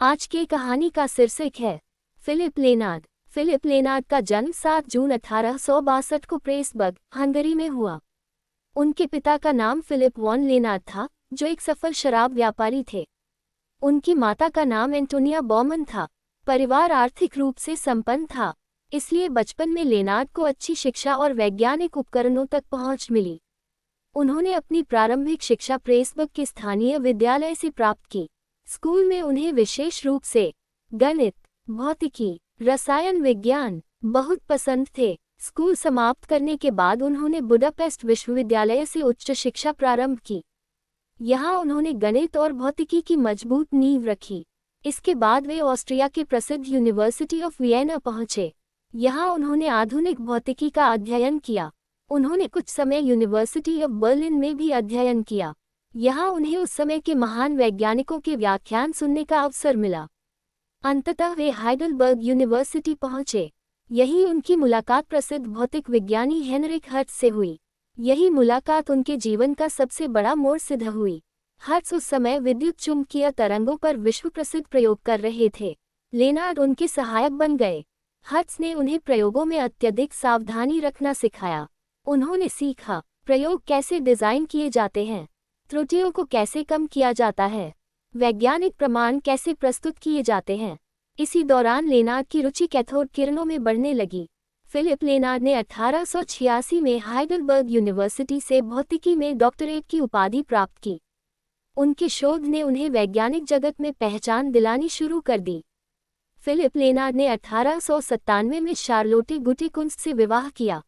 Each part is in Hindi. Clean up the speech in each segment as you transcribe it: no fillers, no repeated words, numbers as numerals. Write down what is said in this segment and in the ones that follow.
आज की कहानी का शीर्षक है फिलिप लेनार्ड। फिलिप लेनार्ड का जन्म 7 जून 1862 को प्रेसबर्ग, हंगरी में हुआ। उनके पिता का नाम फिलिप वॉन लेनार्ड था, जो एक सफल शराब व्यापारी थे। उनकी माता का नाम एंटोनिया बॉमन था। परिवार आर्थिक रूप से संपन्न था, इसलिए बचपन में लेनार्ड को अच्छी शिक्षा और वैज्ञानिक उपकरणों तक पहुंच मिली। उन्होंने अपनी प्रारंभिक शिक्षा प्रेसबर्ग के स्थानीय विद्यालय से प्राप्त की। स्कूल में उन्हें विशेष रूप से गणित, भौतिकी, रसायन विज्ञान बहुत पसंद थे। स्कूल समाप्त करने के बाद उन्होंने बुडापेस्ट विश्वविद्यालय से उच्च शिक्षा प्रारंभ की। यहाँ उन्होंने गणित और भौतिकी की मजबूत नींव रखी। इसके बाद वे ऑस्ट्रिया के प्रसिद्ध यूनिवर्सिटी ऑफ वियना पहुँचे। यहाँ उन्होंने आधुनिक भौतिकी का अध्ययन किया। उन्होंने कुछ समय यूनिवर्सिटी ऑफ बर्लिन में भी अध्ययन किया। यहाँ उन्हें उस समय के महान वैज्ञानिकों के व्याख्यान सुनने का अवसर मिला। अंततः वे हाइडलबर्ग यूनिवर्सिटी पहुँचे। यही उनकी मुलाकात प्रसिद्ध भौतिक विज्ञानी हेनरिक हर्ट्ज से हुई। यही मुलाकात उनके जीवन का सबसे बड़ा मोड़ सिद्ध हुई। हर्ट्ज उस समय विद्युत चुम्बकीय तरंगों पर विश्व प्रसिद्ध प्रयोग कर रहे थे। लेनार्ड उनके सहायक बन गए। हर्ट्ज ने उन्हें प्रयोगों में अत्यधिक सावधानी रखना सिखाया। उन्होंने सीखा प्रयोग कैसे डिजाइन किए जाते हैं, त्रुटियों को कैसे कम किया जाता है, वैज्ञानिक प्रमाण कैसे प्रस्तुत किए जाते हैं। इसी दौरान लेनार्ड की रुचि कैथोड किरणों में बढ़ने लगी। फिलिप लेनार्ड ने 1886 में हाइडलबर्ग यूनिवर्सिटी से भौतिकी में डॉक्टरेट की उपाधि प्राप्त की। उनके शोध ने उन्हें वैज्ञानिक जगत में पहचान दिलानी शुरू कर दी। फिलिप लेनार्ड ने 1897 में शार्लोटे गुटेकुंस्ट से विवाह किया।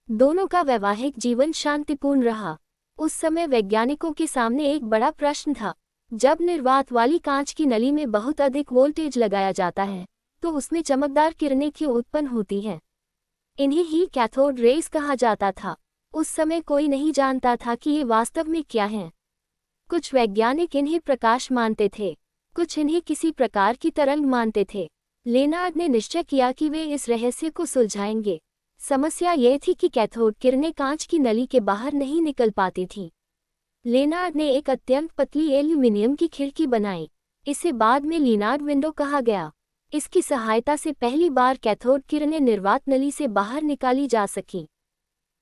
दोनों का वैवाहिक जीवन शांतिपूर्ण रहा। उस समय वैज्ञानिकों के सामने एक बड़ा प्रश्न था। जब निर्वात वाली कांच की नली में बहुत अधिक वोल्टेज लगाया जाता है, तो उसमें चमकदार किरणें क्यों उत्पन्न होती हैं? इन्हें ही कैथोड रेज कहा जाता था। उस समय कोई नहीं जानता था कि ये वास्तव में क्या हैं। कुछ वैज्ञानिक इन्हें प्रकाश मानते थे, कुछ इन्हें किसी प्रकार की तरंग मानते थे। लेनार्ड ने निश्चय किया कि वे इस रहस्य को सुलझाएंगे। समस्या ये थी कि कैथोड किरणें कांच की नली के बाहर नहीं निकल पाती थीं। लेनार्ड ने एक अत्यंत पतली एल्यूमीनियम की खिड़की बनाई। इसे बाद में लेनार्ड विंडो कहा गया। इसकी सहायता से पहली बार कैथोड किरणें निर्वात नली से बाहर निकाली जा सकी।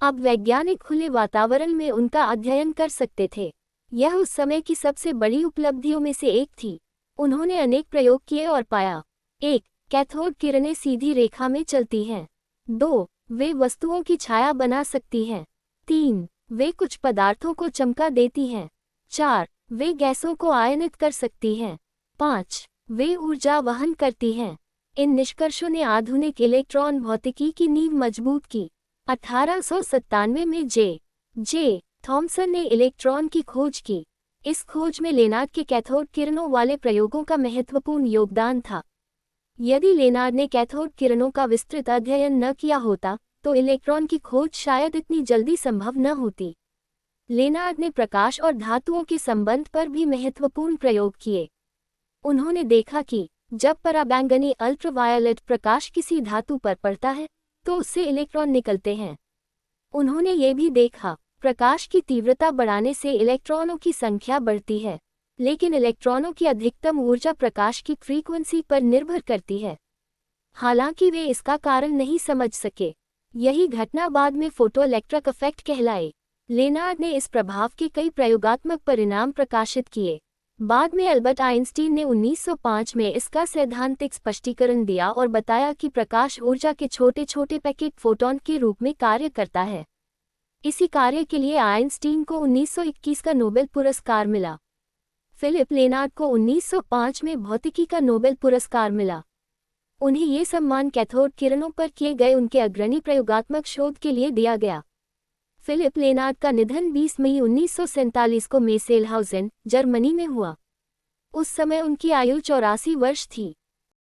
अब वैज्ञानिक खुले वातावरण में उनका अध्ययन कर सकते थे। यह उस समय की सबसे बड़ी उपलब्धियों में से एक थी। उन्होंने अनेक प्रयोग किए और पाया: 1. कैथोड किरणें सीधी रेखा में चलती हैं। 2. वे वस्तुओं की छाया बना सकती हैं। 3. वे कुछ पदार्थों को चमका देती हैं। 4. वे गैसों को आयनित कर सकती हैं। 5. वे ऊर्जा वहन करती हैं। इन निष्कर्षों ने आधुनिक इलेक्ट्रॉन भौतिकी की नींव मजबूत की। 1897 में जे थॉमसन ने इलेक्ट्रॉन की खोज की। इस खोज में लेनार्ड के कैथोड किरणों वाले प्रयोगों का महत्वपूर्ण योगदान था। यदि लेनार्ड ने कैथोड किरणों का विस्तृत अध्ययन न किया होता, तो इलेक्ट्रॉन की खोज शायद इतनी जल्दी संभव न होती। लेनार्ड ने प्रकाश और धातुओं के संबंध पर भी महत्वपूर्ण प्रयोग किए। उन्होंने देखा कि जब पराबैंगनी अल्ट्रावायलेट प्रकाश किसी धातु पर पड़ता है, तो उससे इलेक्ट्रॉन निकलते हैं। उन्होंने ये भी देखा, प्रकाश की तीव्रता बढ़ाने से इलेक्ट्रॉनों की संख्या बढ़ती है, लेकिन इलेक्ट्रॉनों की अधिकतम ऊर्जा प्रकाश की फ्रीक्वेंसी पर निर्भर करती है। हालांकि वे इसका कारण नहीं समझ सके। यही घटना बाद में फोटोइलेक्ट्रिक इफेक्ट कहलाए। लेनार्ड ने इस प्रभाव के कई प्रयोगात्मक परिणाम प्रकाशित किए। बाद में अल्बर्ट आइंस्टीन ने 1905 में इसका सैद्धांतिक स्पष्टीकरण दिया और बताया कि प्रकाश ऊर्जा के छोटे छोटे पैकेट फोटॉन के रूप में कार्य करता है। इसी कार्य के लिए आइंस्टीन को 1921 का नोबेल पुरस्कार मिला। फिलिप लेनार्ड को 1905 में भौतिकी का नोबेल पुरस्कार मिला। उन्हें ये सम्मान कैथोड किरणों पर किए गए उनके अग्रणी प्रयोगात्मक शोध के लिए दिया गया। फिलिप लेनार्ड का निधन 20 मई 1947 को मेसेलहाउसेन, जर्मनी में हुआ। उस समय उनकी आयु 84 वर्ष थी।